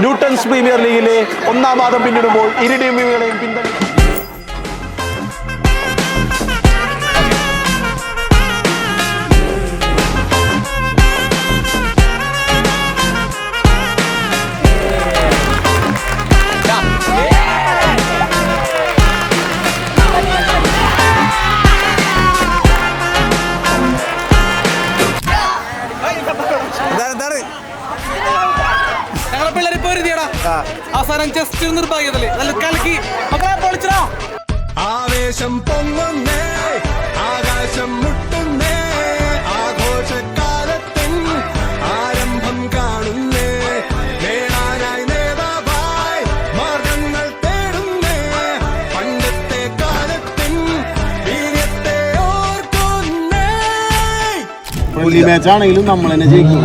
Newton's premier ലീഗിലെ ഒന്നാം പാദം പിന്നിടുമ്പോൾ ഇരു ടീമുകളെയും പിന്തള്ളി അവസാനം ജസ്റ്റ് നിർഭാഗ്യതല്ലേ നല്ല കലക്കി പൊളിച്ചോ. ആവേശം പൊങ്ങുന്നേ, ആകാശം മുട്ടുന്നേ, ആഘോഷക്കാലത്തിൻ ആരംഭം കാണുന്നേ, നേടാനായി നേതാവായി മാർഗങ്ങൾ തേടുന്നേ, പണ്ടത്തെ കാലത്തിൻ വീര്യത്തെ ഓർക്കുന്നേ. മാച്ചാണെങ്കിലും നമ്മൾ തന്നെ ജയിക്കും.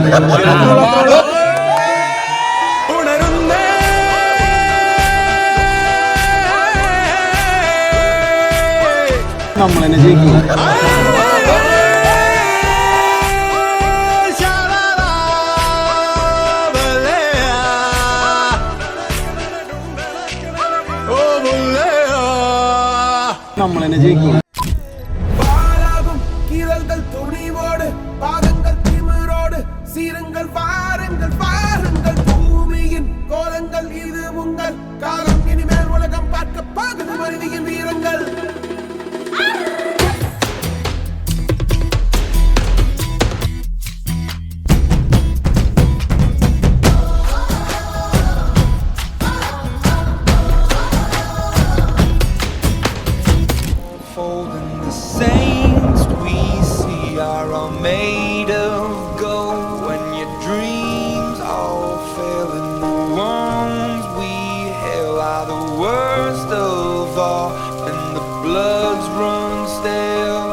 നമ്മൾ തന്നെ ജയിക്കും. നമ്മൾ തന്നെ ജയിക്കും. துணிவோடு பாதங்கள் திமிரோடு சீருங்கள் வாருங்கள் வாருங்கள் பூமியின் கோலங்கள் இது உங்கள் காலம் இனிமேல் உலகம் பார்க்க பாகுது மருதியின் வீரங்கள். Saints we see are all made of gold. When your dreams all fail and the wounds we held are the worst of all, and the bloods run stale.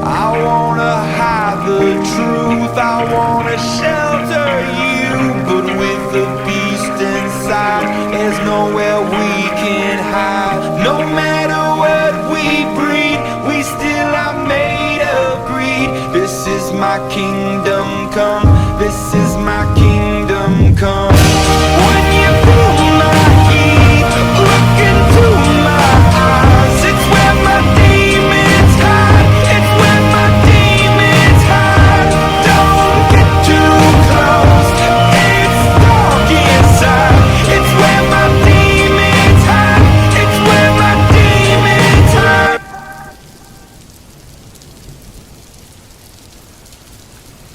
I wanna hide the truth, I wanna shelter you, but with the beast inside there's nowhere we can hide. No matter what we breed, we still are made of greed. This is my kingdom come, this is my kingdom come.